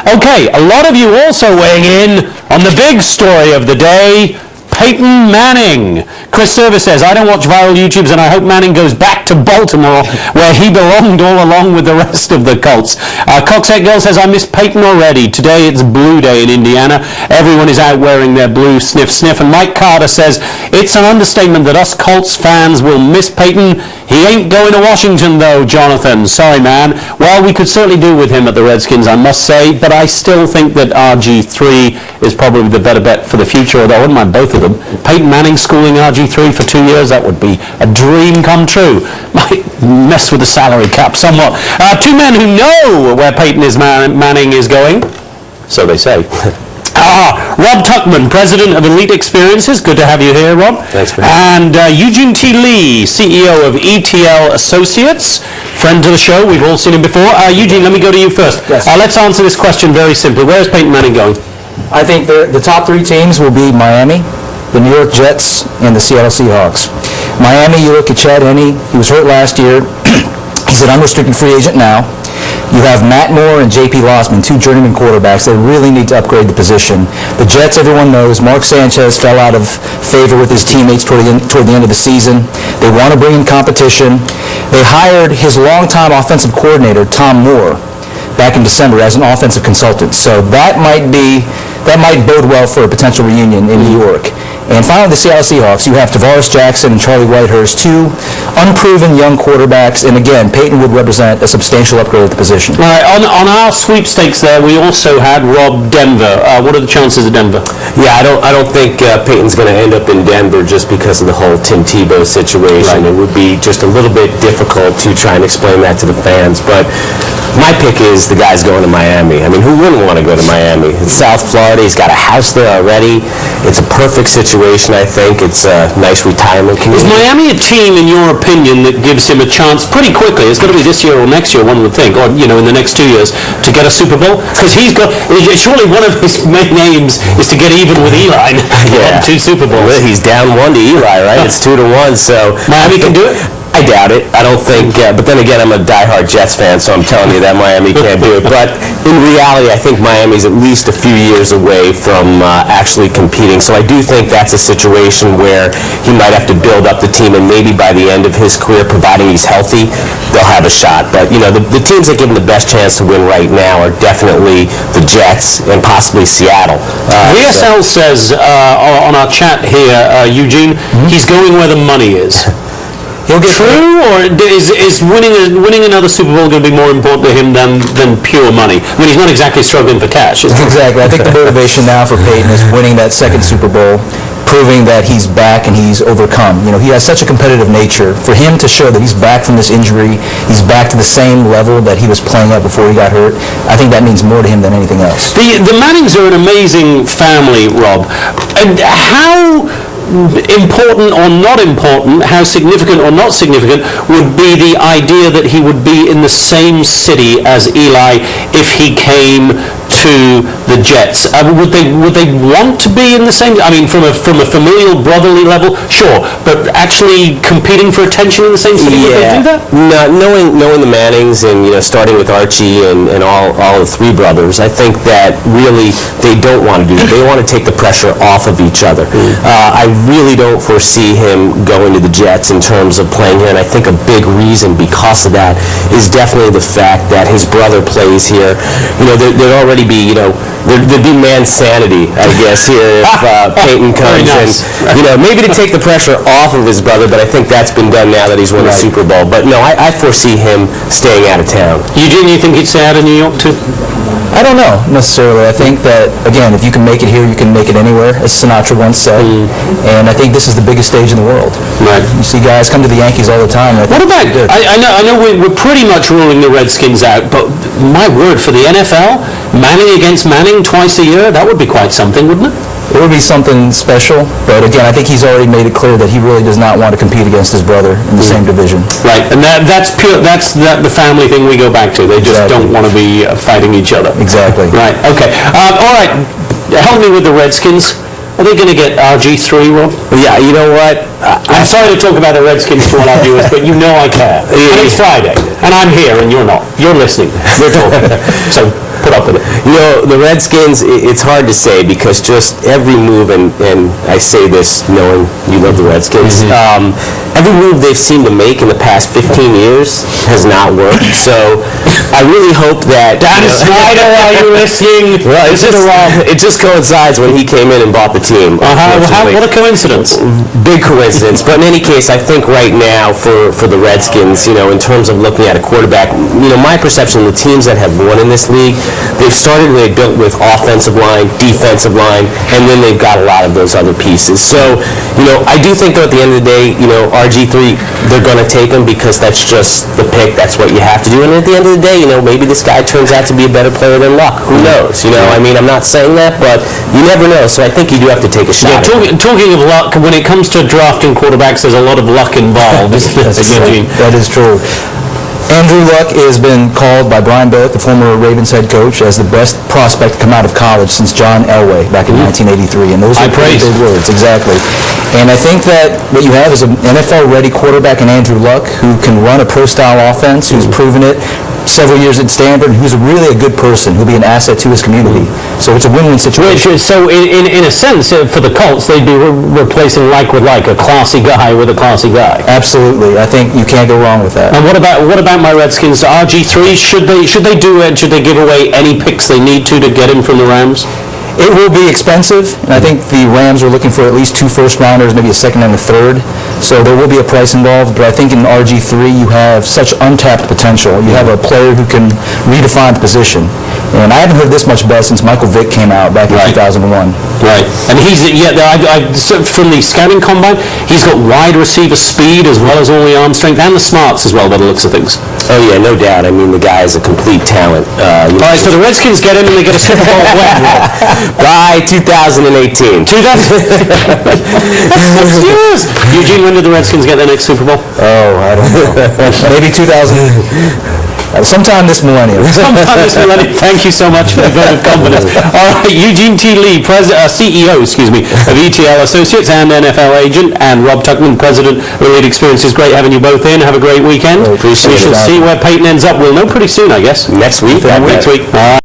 Okay, a lot of you also weighing in on the big story of the day, Peyton Manning. Chris Service says, I don't watch viral YouTubes and I hope Manning goes back to Baltimore where he belonged all along with the rest of the Colts. Coxette Girl says, I miss Peyton already. Today it's Blue Day in Indiana. Everyone is out wearing their blue sniff sniff. And Mike Carter says, it's an understatement that us Colts fans will miss Peyton. He ain't going to Washington though, Jonathan. Sorry, man. Well, we could certainly do with him at the Redskins, I must say, but I still think that RG3 is probably the better bet for the future, although I wouldn't mind both of them. Peyton Manning schooling RG3 for 2 years, that would be a dream come true. Might mess with the salary cap somewhat. Two men who know where Peyton Manning is going, so they say. Rob Tuckman, President of Elite Experiences. Good to have you here, Rob. Thanks, man. And Eugene T. Lee, CEO of ETL Associates, friend to the show. We've all seen him before. Eugene, let me go to you first. Yes. Let's answer this question very simply. Where is Peyton Manning going? I think the top three teams will be Miami, the New York Jets, and the Seattle Seahawks. Miami, you look at Chad Henne. He was hurt last year. He's an unrestricted free agent now. You have Matt Moore and J.P. Lossman, two journeyman quarterbacks. They really need to upgrade the position. The Jets, everyone knows, Mark Sanchez fell out of favor with his teammates toward the end of the season. They want to bring in competition. They hired his longtime offensive coordinator, Tom Moore, back in December as an offensive consultant. So that might bode well for a potential reunion in New York. And finally, the Seattle Seahawks. You have Tavares Jackson and Charlie Whitehurst, two unproven young quarterbacks. And again, Peyton would represent a substantial upgrade at the position. All right, on our sweepstakes there, we also had Rob Denver. What are the chances of Denver? Yeah, I don't think Peyton's going to end up in Denver just because of the whole Tim Tebow situation. Right. It would be just a little bit difficult to try and explain that to the fans. But my pick is the guy's going to Miami. I mean, who wouldn't want to go to Miami? It's South Florida. He's got a house there already. It's a perfect situation, I think. It's a nice retirement community. Is Miami a team, in your opinion, that gives him a chance pretty quickly? It's going to be this year or next year, one would think, or, in the next 2 years, to get a Super Bowl? Because surely one of his main aims is to get even with Eli. Yeah. 2 Super Bowls. Well, he's down 1 to Eli, right? It's 2-1, so... Miami can do it? I doubt it. I don't think, but then again, I'm a diehard Jets fan, so I'm telling you that Miami can't do it. But in reality, I think Miami's at least a few years away from actually competing. So I do think that's a situation where he might have to build up the team, and maybe by the end of his career, providing he's healthy, they'll have a shot. But, the teams that give him the best chance to win right now are definitely the Jets and possibly Seattle. VSL says on our chat here, Eugene, he's going where the money is. True, or is winning another Super Bowl going to be more important to him than pure money? I mean, he's not exactly struggling for cash. Exactly. I think the motivation now for Peyton is winning that second Super Bowl, proving that he's back and he's overcome. He has such a competitive nature. For him to show that he's back from this injury, he's back to the same level that he was playing at before he got hurt, I think that means more to him than anything else. The Mannings are an amazing family, Rob. And how important or not important, how significant or not significant would be the idea that he would be in the same city as Eli if he came to the Jets? Would they want to be in the same? I mean, from a familial, brotherly level, sure, but actually competing for attention in the same city, would they do that? No, knowing the Mannings and starting with Archie and all the 3 brothers, I think that really they don't want to do that. They want to take the pressure off of each other. I really don't foresee him going to the Jets in terms of playing here, and I think a big reason because of that is definitely the fact that his brother plays here. There'd already be, there'd be man-sanity, I guess, here if Peyton comes in. Maybe to take the pressure off of his brother, but I think that's been done now that he's won a Super Bowl. But no, I foresee him staying out of town. Eugene, you think he'd stay out of New York too? I don't know, necessarily. I think that, again, if you can make it here, you can make it anywhere, as Sinatra once said. And I think this is the biggest stage in the world. Right. You see guys come to the Yankees all the time. What about, I know we're pretty much ruling the Redskins out, but my word, for the NFL, Manning against Manning twice a year, that would be quite something, wouldn't it? It would be something special, but again, I think he's already made it clear that he really does not want to compete against his brother in the same division. Right, and that's the family thing we go back to. They just don't want to be fighting each other. Exactly. Right, okay. All right, help me with the Redskins. Are they going to get RG3, Rob? Yeah, you know what? I'm sorry to talk about the Redskins to all our viewers, but I care. And it's Friday, and I'm here, and you're not. You're listening. We're talking. So put up with it. You know, the Redskins, it's hard to say because just every move, and I say this knowing you love the Redskins, every move they've seemed to make in the past 15 years has not worked. So I really hope that... Dan Snyder, are you listening? Well, it just coincides when he came in and bought the team. What a coincidence. Big coincidence. But in any case, I think right now for the Redskins, you know, in terms of looking at a quarterback, you know, my perception, the teams that have won in this league, they've started really built with offensive line, defensive line, and then they've got a lot of those other pieces. So, you know, I do think, though, at the end of the day, you know, RG3, they're going to take him because that's just the pick. That's what you have to do. And at the end of the day, you know, maybe this guy turns out to be a better player than Luck. Who knows? You know, I mean, I'm not saying that, but you never know. So I think you do have to take a shot. Yeah, talking of luck, when it comes to drafting quarterbacks, there's a lot of luck involved. That is true. Andrew Luck has been called by Brian Billick, the former Ravens head coach, as the best prospect to come out of college since John Elway back in 1983. And those are pretty big words, exactly. And I think that what you have is an NFL-ready quarterback in Andrew Luck who can run a pro-style offense, who's proven it several years at Stanford, who's really a good person, who'll be an asset to his community. So it's a win-win situation. So in a sense, for the Colts, they'd be replacing like with like, a classy guy with a classy guy. Absolutely. I think you can't go wrong with that. And what about my Redskins? RG3, should they give away any picks they need to get him from the Rams? It will be expensive, and I think the Rams are looking for at least 2 first-rounders, maybe a second and a third. So there will be a price involved, but I think in RG3 you have such untapped potential. You have a player who can redefine the position. And I haven't heard this much buzz since Michael Vick came out back in 2001. Right. And he's, from the scouting combine, he's got wide receiver speed as well as all the arm strength and the smarts as well by the looks of things. Oh, yeah, no doubt. I mean, the guy is a complete talent. All right, so the Redskins get him and they get a Super Bowl win. By 2018. 2000. That's 6 years. Eugene, when did the Redskins get their next Super Bowl? Oh, I don't know. Maybe 2000. Sometime this millennium. Thank you so much for the vote of confidence. All right, Eugene T. Lee, CEO, of ETL Associates and NFL agent, and Rob Tuckman, President of Elite Experiences. Great having you both in. Have a great weekend. Appreciate it. We shall see where Peyton ends up. We'll know pretty soon, I guess. Next week. Next week.